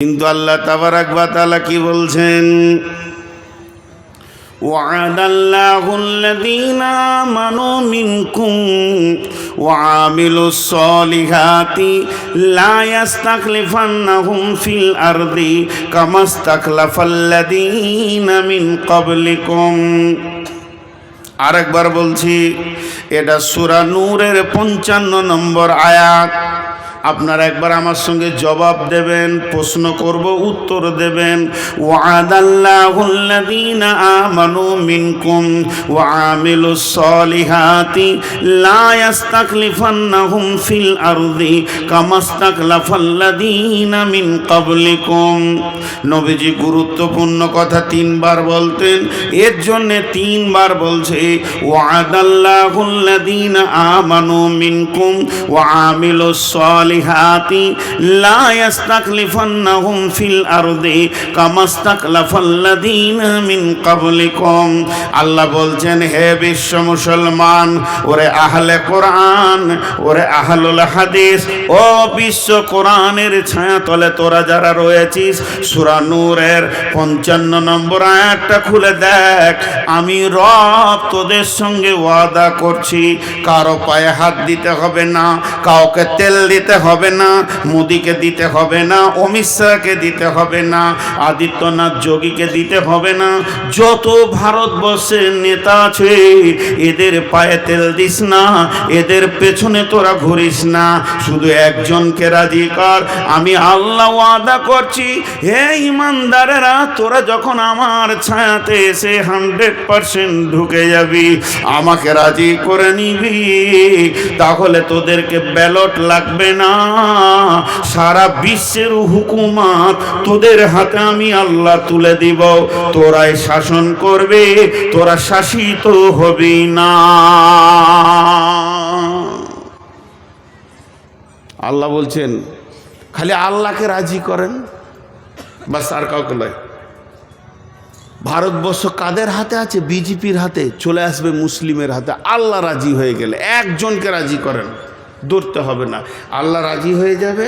কিন্তু আল্লাহ তাবারাক ওয়া তাআলা কি বলছেন? ওয়া'আদাল্লাহুল্লাযীনা আমানু মিনকুম ওয়া আমিলুস সলিহাতি লা ইস্তাখলিফান্নাহুম ফিল আরদি কামাস্তাখলাফাল্লাযীনা মিন ক্বাবলিকুম। আরেকবার বলছি, এটা সূরা নূরের 55 নম্বর আয়াত। আপনারা একবার আমার সঙ্গে জবাব দেবেন, প্রশ্ন করব, উত্তর দেবেন। ওয়া'আদাল্লাহুল্লাযীনা আমানু মিনকুম ওয়া আমিলুস সলিহাতি লা ইস্তাখলিফান্নাহুম ফিল আরদি কামাস্তাখলাফাল্লাযীনা মিন ক্বাবলিকুম। নবীজি গুরুত্বপূর্ণ কথা 3 বার বলতেন, এর জন্য 3 বার বলছে ওয়া'আদাল্লাহুল্লাযীনা আমানু মিনকুম ওয়া আমিলুস সলিহাতি লা ইস্তাখলিফান্নাহুম ফিল আরদি কামাস্তাখলাফাল্লাযীনা মিন ক্বাবলিকুম। আল্লাহ বলছেন, হে বিশ্ব মুসলমান, ওরে আহলে কোরআন, ওরে আহলুল হাদিস, ও বিশ্ব কোরআনের ছায়াতলে তোরা যারা রয়েছিস, সূরা নূরের 55 নম্বর আয়াতটা খুলে দেখ। আমি রব তোদের সঙ্গে ওয়াদা করছি, কারো পায়ে হাত দিতে হবে না, কাউকে তেল দিতে হবে না, মোদিকে দিতে হবে না, অমিত শাহকে দিতে হবে না, আদিত্যনাথ যোগীকে দিতে হবে না, যত ভারতবর্ষের নেতা আছে এদের পায়ে তেল দিস না, এদের পেছনে তোরা ঘুরিস না, শুধু একজনকে রাজি কর। আমি আল্লাহ ওয়াদা করছি, হে ইমানদারেরা, তোরা যখন আমার ছায়াতে এসে 100% ঢুকে যাবি, আমাকে রাজি করে নিবি, তাহলে তোদেরকে ব্যালট লাগবে না, সারা বিশ্বের হুকুমত তোদের হাতে আমি আল্লাহ তুলে দিব, তোরাই শাসন করবে, তোরা শাসিত হবি না। আল্লাহ বলছেন, খালি আল্লাহকে রাজি করেন, বাস, আর কাউকে নয়। ভারতবর্ষ কাদের হাতে আছে? বিজেপির হাতে। চলে আসবে মুসলিমের হাতে। আল্লাহ রাজি হয়ে গেলে একজনকে রাজি করেন, ধরতে হবে না, আল্লাহ রাজি হয়ে যাবে।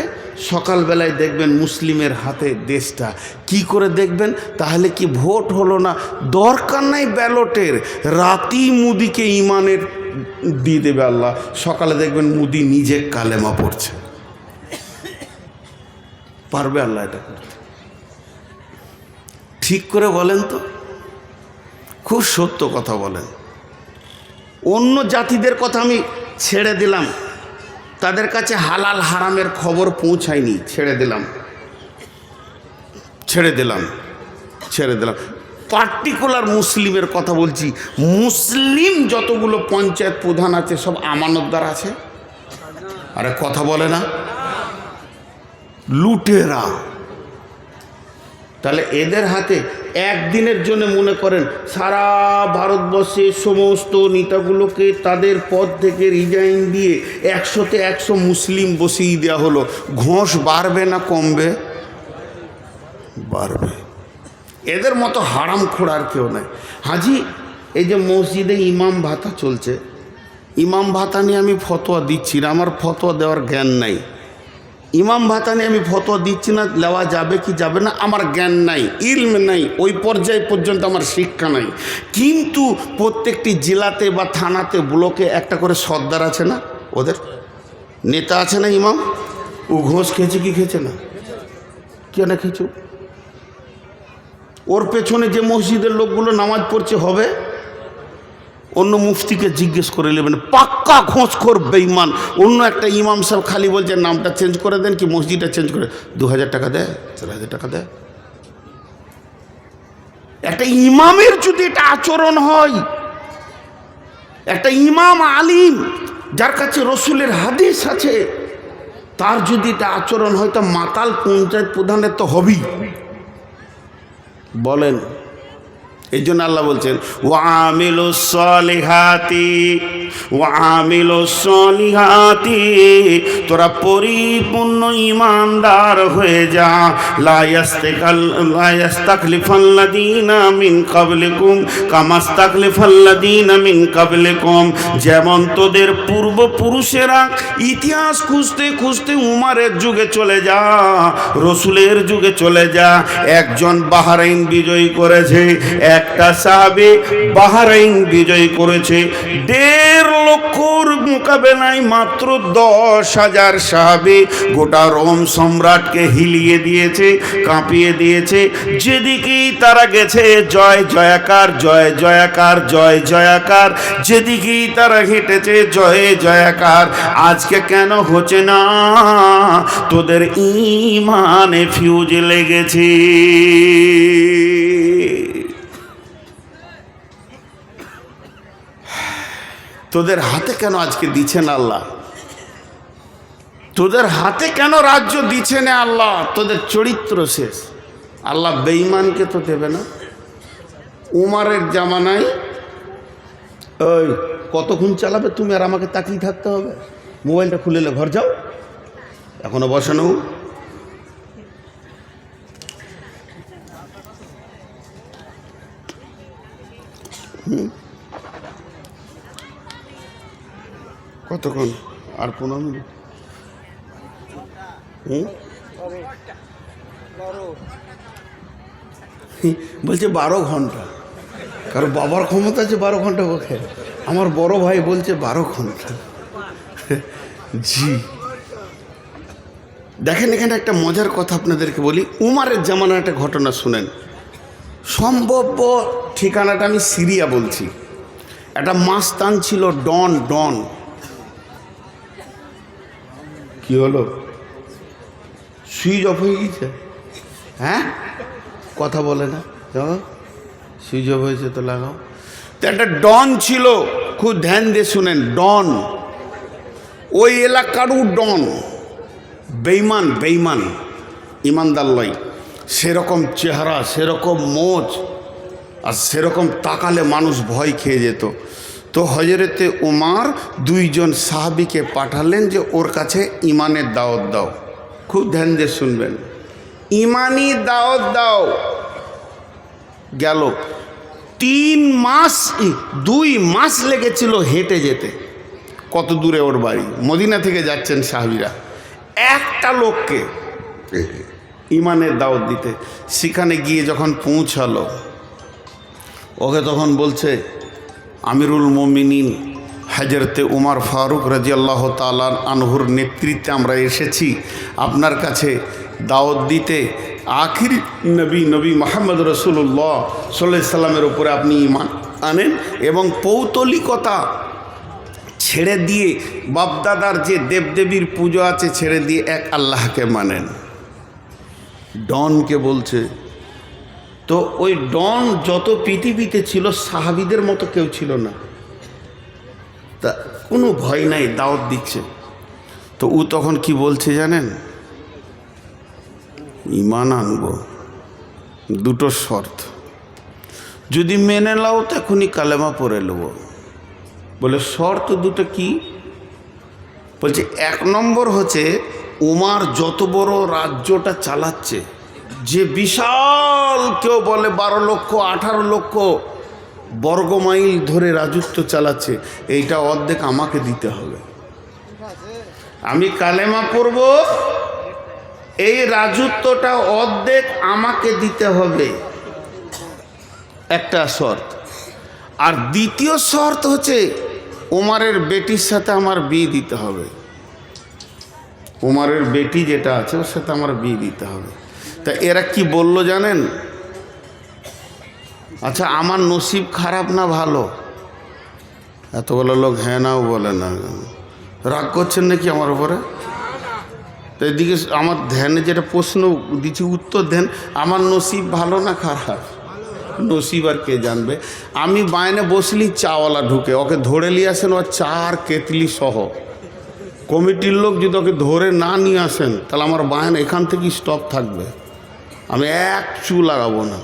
সকালবেলায় দেখবেন মুসলিমের হাতে দেশটা। কি করে দেখবেন? তাহলে কি ভোট হলো না? দরকার নাই ব্যালটের, রাতেই মুদিকে ইমানের দিয়ে দেবে আল্লাহ। সকালে দেখবেন মুদি নিজে কালেমা পড়ছে। পারবে আল্লাহ এটা করতে? ঠিক করে বলেন তো, খুব সত্য কথা বলেন। অন্য জাতিদের কথা আমি ছেড়ে দিলাম, তাদের কাছে হালাল হারামের খবর পৌঁছায়নি, ছেড়ে দিলাম। পার্টিকুলার মুসলিমের কথা বলছি। মুসলিম যতগুলো পঞ্চায়েত প্রধান আছে সব আমানতদার আছে। আরে কথা বলে না, লুটেরা। তাহলে এদের হাতে একদিনের জন্য মনে করেন সারা ভারতবর্ষের সমস্ত নেতাগুলোকে তাদের পদ থেকে রিজাইন দিয়ে 100তে 100 মুসলিম বসিয়ে দেওয়া হলো, ঘোষ বাড়বে না কমবে? বাড়বে। এদের মতো হারামখোর আর কেউ নাই। হাজি, এই যে মসজিদে ইমাম ভাতা চলছে, ইমাম ভাতা নিয়ে আমি ফতোয়া দিচ্ছি না, আমার ফতোয়া দেওয়ার জ্ঞান নাই। ইমাম ভাতা নিয়ে আমি ফতোয়া দিচ্ছি না, নেওয়া যাবে কি যাবে না আমার জ্ঞান নাই, ইলম নাই, ওই পর্যায় পর্যন্ত আমার শিক্ষা নাই। কিন্তু প্রত্যেকটি জেলাতে বা থানাতে ব্লকে একটা করে সর্দার আছে না, ওদের নেতা আছে না ইমাম? ও ঘোষ খেয়েছে কি খেয়েছে না? কেন খেয়েছ? ওর পেছনে যে মসজিদের লোকগুলো নামাজ পড়ছে হবে, অন্য মুফতিকে জিজ্ঞেস করে নেবেন, পাক্কা ঘোষখোর বেঈমান। অন্য একটা ইমাম সাহেব খালি বলছে নামটা চেঞ্জ করে দেন, কি মসজিদটা চেঞ্জ করে 2000 টাকা দেয়, 4000 টাকা দেয়। একটা ইমামের যদি এটা আচরণ হয়, একটা ইমাম আলিম যার কাছে রসুলের হাদিস আছে, তার যদি এটা আচরণ হয়, তা মাতাল পঞ্চায়েত প্রধানের তো হবেই। বলেন এই জন্য আল্লাহ বলছেন ওয়ামিলুস সলিহাতি, তোরা পরিপূর্ণ ঈমানদার হয়ে যা। লা ইয়াস্তাখলিফাল্লাযীনা মিন ক্বাবলিকুম কামা ইস্তাখলিফাল্লাযীনা মিন ক্বাবলিকুম, যেমন তোদের পূর্বপুরুষেরা। ইতিহাস খুঁজতে খুঁজতে উমারের যুগে চলে যা, রসুলের যুগে চলে যা। একজন বাহরাইন বিজয়ী করেছে, একটা সাহাবী বাহরাইন বিজয় করেছে। 1.5 লক্ষর মোকাবেলায় মাত্র 10,000 সাহাবী গোটা রোম সম্রাটকে হিলিয়ে দিয়েছে, কাঁপিয়ে দিয়েছে। যেদিকেই তারা গেছে জয় জয়াকার, জয় জয়াকার, জয় জয়াকার। যেদিকেই তারা হেঁটেছে জয় জয়াকার। আজকে কেন হচ্ছে না? তোদের ঈমানে ফিউজ লেগেছে। তোদের হাতে কেন আজকে দিচ্ছেন আল্লাহ? তোদের হাতে কেন রাজ্য দিচ্ছেন আল্লাহ? তোদের চরিত্র শেষ। আল্লাহ বেঈমানকে তো দেবে না। উমারের জামানায় ওই কতক্ষণ চালাবে তুমি আর আমাকে তাকিয়ে থাকতে হবে? মোবাইলটা খুলে ঘর যাও, এখনো বসানো। কতক্ষণ? আর 15 মিনিট। বলছে 12 ঘন্টা। কারণ বাবার ক্ষমতা আছে 12 ঘন্টা বসে। আমার বড় ভাই বলছে 12 ঘন্টা। জি দেখেন, এখানে একটা মজার কথা আপনাদেরকে বলি। উমারের জামানার একটা ঘটনা শুনেন। সম্ভাব্য ঠিকানাটা আমি সিরিয়া বলছি। একটা মাস্তান ছিল ডন। ডন কি হলো? সুইচ অফ হয়ে গেছে? হ্যাঁ, কথা বলে না। সুইচ অফ হয়েছে তো লাগাও। তো একটা ডন ছিল, খুব ধ্যান দিয়ে শুনেন। ডন ওই এলাকারও ডন, বেঈমান। বেঈমান, ইমানদার লয়। সেরকম চেহারা, সেরকম মোচ, আর সেরকম তাকালে মানুষ ভয় খেয়ে যেত। তো হযরতে উমার 2 জন সাহাবীকে পাঠালেন যে ওর কাছে ইমানের দাওয়াত দাও। খুব ধ্যান দিয়ে শুনবেন, ইমানি দাওয়াত দাও। গেল 3 মাস, 2 মাস লেগেছিল হেঁটে যেতে। কত দূরে ওর বাড়ি? মদিনা থেকে যাচ্ছেন সাহাবীরা। একটা লোককে ইমানের দাওয়াত দিতে। সেখানে গিয়ে যখন পৌঁছালো, ওকে তখন বলছে আমিরুল মুমিনিন হযরতে উমর ফারুক রাদিয়াল্লাহু তাআলা আনহুর নেতৃত্বে আমরা এসেছি আপনার কাছে দাওয়াত দিতে। আখির নবী মুহাম্মদ রাসূলুল্লাহ সাল্লাল্লাহু আলাইহি সাল্লামের উপরে আপনি ঈমান আনেন এবং পৌতলিকতা ছেড়ে দিয়ে বাপদাদার যে দেবদেবীর পুজো আছে ছেড়ে দিয়ে এক আল্লাহকে মানেন। ডনকে বলছে। তো ওই ডন যত পৃথিবীতে ছিল সাহাবীদের মতো কেউ ছিল না। তা কোনো ভয় নাই, দাওয়াত দিচ্ছে। তো ও তখন কি বলছে জানেন? ঈমান আনবো, 2টো শর্ত। যদি মেনে নাও তো এখনই কালেমা পড়ে নেব। বলে শর্ত 2টো কি? বলছে 1 নম্বর হচ্ছে উমার যত বড় রাজ্যটা চালাচ্ছে, যে বিশাল, কেউ বলে 12 লক্ষ 18 লক্ষ বর্গমাইল ধরে রাজত্ব চালাচ্ছে, এইটা অর্ধেক আমাকে দিতে হবে। আমি কালেমা পড়ব, এই রাজত্বটা অর্ধেক আমাকে দিতে হবে, একটা শর্ত। আর দ্বিতীয় শর্ত হচ্ছে উমারের বেটির সাথে আমার বিয়ে দিতে হবে। উমারের বেটি যেটা আছে ওর সাথে আমার বিয়ে দিতে হবে। তা এরা কি বলল জানেন? আচ্ছা আমার নসিব খারাপ না ভালো? এতগুলো লোক হ্যাঁ নাও বলে না। রাগ করছেন নাকি আমার উপরে? তো এদিকে আমার ধ্যানে যেটা প্রশ্ন দিচ্ছি উত্তর দেন। আমার নসিব ভালো না খারাপ? নসিব আর কে জানবে। আমি বাইরে বসলি চাওয়ালা ঢুকে ওকে ধরে নিয়ে আসেন, ও 4 কেতলি সহ। কমিটির লোক যদি ওকে ধরে না নিয়ে আসেন তাহলে আমার বায়না এখান থেকেই স্টপ থাকবে। আমি 1 চু লাগাবো না।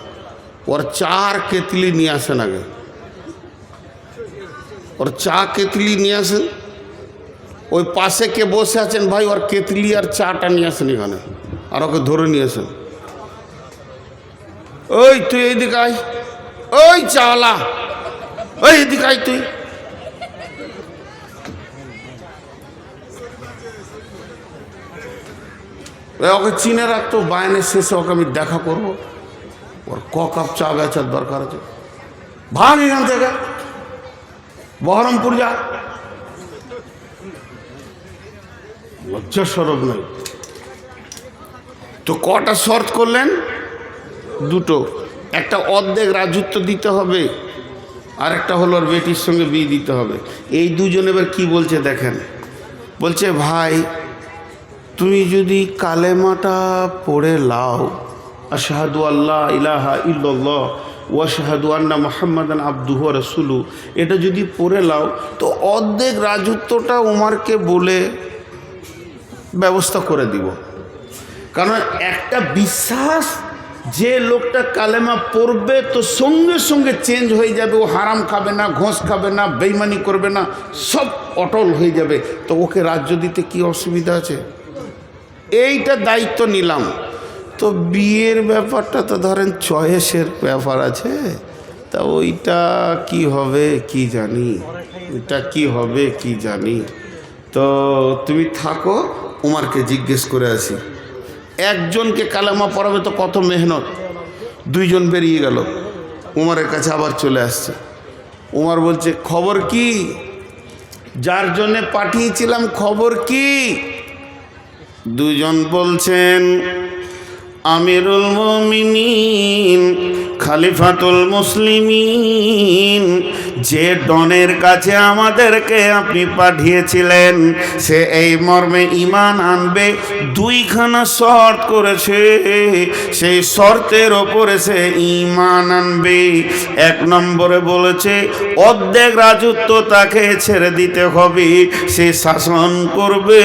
ওর চা আর কেতলি নিয়ে আসেন আগে, ওর চা কেতলি নিয়ে আসেন। ওই পাশে কে বসে আছেন ভাই, ওর কেতলি আর চাটা নিয়ে আসেন এখানে, আর ওকে ধরে নিয়ে আসেন। ওই তুই এইদিকে আয়, ওই চাওয়ালা, ওই এদিকে আয় তুই। ওকে চিনে রাখতো, বায়নের শেষে ওকে আমি দেখা করবো, ওর ক কাপ চা বেচার দরকার আছে। ভাগ এখান থেকে, বহরমপুর যা, লজ্জা সরব নাই। তো কটা শর্ত করলেন? দুটো। একটা অর্ধেক রাজত্ব দিতে হবে, আর একটা হলো ওর বেটির সঙ্গে বিয়ে দিতে হবে। এই দুজন এবার কি বলছে দেখেন, বলছে ভাই তুমি যদি কালেমাটা পড়ে লাও, আশহাদু আল্লাহ ইলাহা ইল্লাল্লাহ ওয়া আশহাদু আন্না মুহাম্মাদান আবদুহু ওয়া রাসূলুহু, এটা যদি পড়ে লাও তো অর্ধেক রাজত্বটা উমারকে বলে ব্যবস্থা করে দিব। কারণ একটা বিশ্বাস, যে লোকটা কালেমা পড়বে তো সঙ্গে সঙ্গে চেঞ্জ হয়ে যাবে, ও হারাম খাবে না, ঘোষ খাবে না, বেইমানি করবে না, সব অটল হয়ে যাবে। তো ওকে রাজ্য দিতে কি অসুবিধা আছে? এইটা দায়িত্ব নিলাম। তো বিয়ের ব্যাপারটা তো ধরেন চয়েসের ব্যাপার আছে, তা ওইটা কি হবে কি জানি, এটা কি হবে কি জানি। তো তুমি থাকো, উমারকে জিজ্ঞেস করে আসি। একজনকে কালেমা পড়াবে তো কত মেহনত। দুইজন বেরিয়ে গেল, উমারের কাছে আবার চলে আসছে। উমার বলছে খবর কি, যার জন্যে পাঠিয়েছিলাম খবর কি? দুজন বলছেন আমিরুল মুমিনিন খলিফাতুল মুসলিমিন, যে ডনের কাছে আমাদেরকে আপনি পাঠিয়েছিলেন সে এই মর্মে ঈমান আনবে, দুইখানা শর্ত করেছে, সেই শর্তের ওপরে সে ঈমান আনবে। এক নম্বরে বলেছে অর্ধেক রাজত্ব তাকে ছেড়ে দিতে হবে, সে শাসন করবে।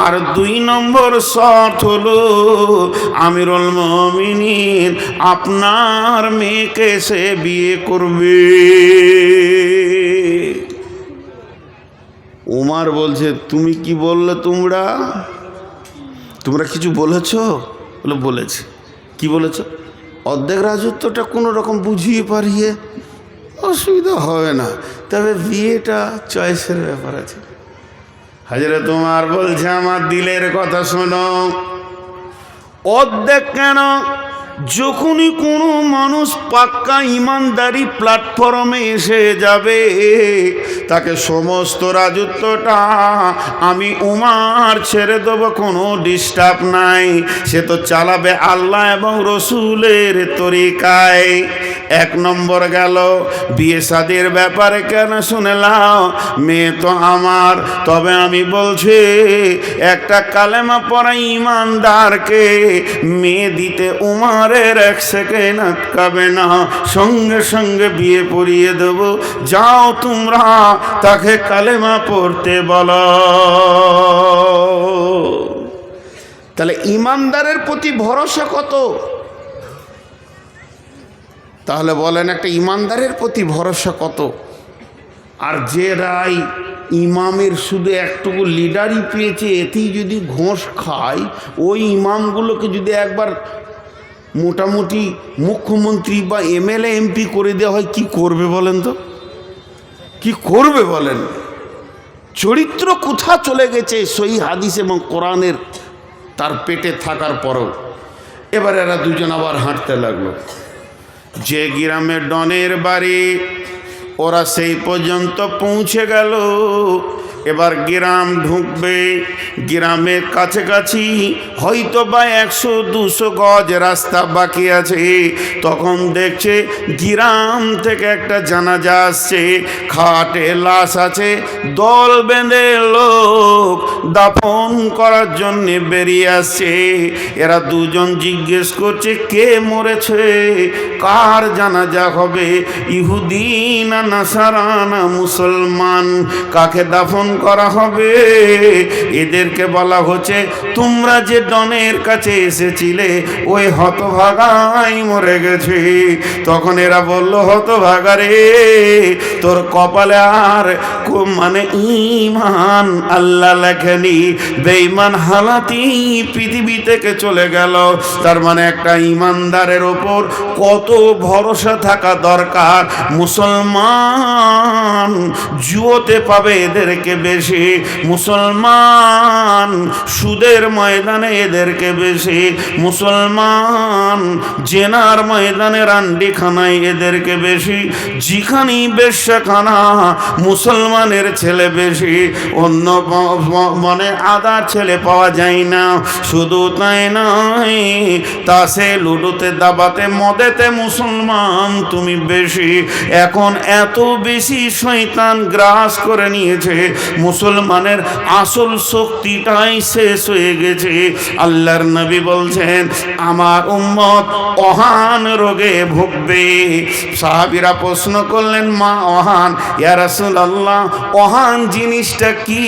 আর দুই নম্বর শর্ত হলো আমিরুল মুমিনিন আপনার মেয়েকে সে বিয়ে করবে। উমার বলছে তুমি কি বললে, তোমরা কিছু বলেছ? বলে বলেছে। কি বলেছ? অর্ধেক রাজত্বটা কোনো রকম বুঝিয়ে পারিয়ে, অসুবিধা হবে না, তবে বিয়েটা চয়েসের ব্যাপার আছে। হযরত উমর বলছে আমার দিলের কথা শোনো। অর্ধেক কেন, যখনই কোনো মানুষ পাক্কা ইমানদারি প্ল্যাটফর্মে এসে যাবে তাকে সমস্ত রাজত্বটা আমি উমার ছেড়ে দেবো, কোনো ডিস্টার্ব নাই। সে তো চালাবে আল্লাহ এবং রসুলের তরিকায়। এক নম্বর গেল। বিয়ে শাদির ব্যাপারে কেন শুনলাম, মেয়ে তো আমার, তবে আমি বলছি একটা কালেমা পড়া ইমানদারকে মেয়ে দিতে উমারের এক সেকেন্ড আটকাবে না, সঙ্গে সঙ্গে বিয়ে পড়িয়ে দেব। যাও তোমরা তাকে কালেমা পড়তে বলো। তাহলে ইমানদারের প্রতি ভরসা কত? তাহলে বলেন একটা ইমানদারের প্রতি ভরসা কত? আর যে রায় ইমামের শুধু একটুকু লিডারই পেয়েছে, এতেই যদি ঘোষ খায়, ওই ইমামগুলোকে যদি একবার মোটামুটি মুখ্যমন্ত্রী বা এমএলএ এমপি করে দেওয়া হয়, কি করবে বলেন তো? কি করবে বলেন? চরিত্র কোথা চলে গেছে সহি হাদিস এবং কোরআনের তার পেটে থাকার পরও। এবার এরা দুজন আবার হাঁটতে লাগলো। যে গ্রামে ডনের বাড়ি ওরা সেই পর্যন্ত পৌঁছে গেল। এবার গ্রাম ঢুকবে, গ্রামের কাছাকাছি হয়তো বা 100-200 গজ রাস্তা বাকি আছে। তখন দেখছে গ্রাম থেকে একটা জানাজা আসছে, খাটে লাশ আছে, দল বেঁধে লোক দাফন করার জন্যে বেরিয়ে আসছে। এরা দুজন জিজ্ঞেস করছে কে মরেছে, কার জানাজা হবে, ইহুদি না নাসারা না মুসলমান, কাকে দাফন করা হবে। এদেরকে বলা হচ্ছে তোমরা যে ডনের কাছে এসেছিলে ওই হতভাগাই মরে গেছে। তখন এরা বলল হতভাগা রে, তোর কপালে আর মানে ঈমান আল্লাহ লেখেনি, বেঈমান হালাতি পৃথিবী থেকে চলে গেল। তার মানে একটা ঈমানদারের ওপর কত ভরসা থাকা দরকার। মুসলমান জুয়োতে পাবে এদেরকে বেশি, মুসলমান সুদের ময়দানে এদেরকে বেশি, মুসলমান জেনার ময়দানে রান্ডিখানায় এদেরকে বেশি, যেখানেই বেশ্যাখানা মুসলমানের ছেলে বেশি, অন্য মানে আদার ছেলে পাওয়া যায় না। শুধু তাই নয়, তাসে লুডোতে দাবাতে মদেতে মুসলমান তুমি বেশি। এখন এত বেশি শয়তান গ্রাস করে নিয়েছে, মুসলমানের আসল শক্তিটাই শেষ হয়ে গেছে। আল্লাহর নবী বলছেন আমার উম্মত অহান রোগে ভুগবে। সাহাবীরা প্রশ্ন করলেন মা অহান, ইয়া রাসূলুল্লাহ অহান জিনিসটা কি?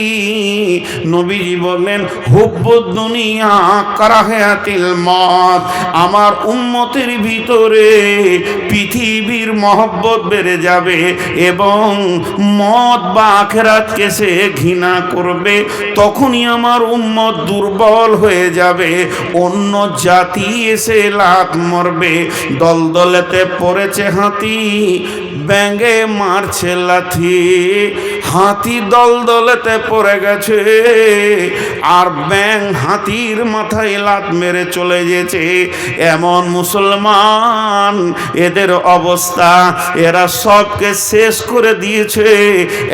নবীজি বললেন হুব্বুদ দুনিয়া কারাহাতিল মত। আমার উম্মতের ভিতরে পৃথিবীর মহব্বত বেড়ে যাবে এবং মত বা আখিরাতকে সে ঘৃণা করবে। তখনই আমার উম্মত দুর্বল হয়ে যাবে, অন্য জাতি এসে লাত মরবে। দলদলেতে পড়েছে হাতি, ব্যাঙে মারছে লাথি। হাতি দলদলেতে পড়ে গেছে আর ব্যাঙ হাতির মাথায় লাত মেরে চলে গেছে। এমন মুসলমান এদের অবস্থা, এরা সবকে শেষ করে দিয়েছে।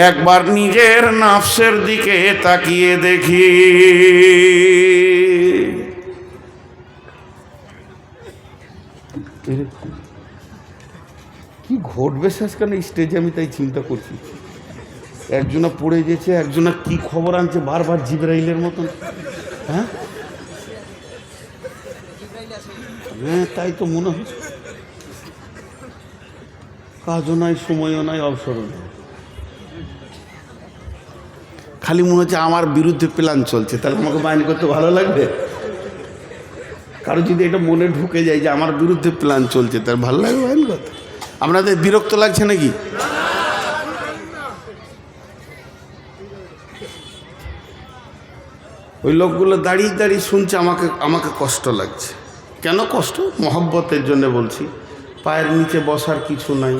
একবার নিজের নাফসের দিকে তাকিয়ে দেখি। কি ঘটবে শেষখানে স্টেজে, আমি তাই চিন্তা করছি। একজনা পড়ে গেছে, একজনা কি খবর আনছে বারবার জিবরাইলের মতন। হ্যাঁ হ্যাঁ, তাই তো মনে হয়। কাজও নাই, সময়ও নাই, অবসরও নাই। খালি মনে হচ্ছে আমার বিরুদ্ধে প্ল্যান চলছে, তাহলে আমাকে বাইন করতে ভালো লাগবে। কারো যদি এটা মনে ঢুকে যায় যে আমার বিরুদ্ধে প্ল্যান চলছে, তার ভালো লাগবে বাইন করতে? আপনাদের বিরক্ত লাগছে নাকি? ওই লোকগুলো দাঁড়িয়ে দাঁড়িয়ে শুনছে, আমাকে কষ্ট লাগছে। কেন কষ্ট? মহব্বতের জন্য বলছি। পায়ের নিচে বসার কিছু নাই,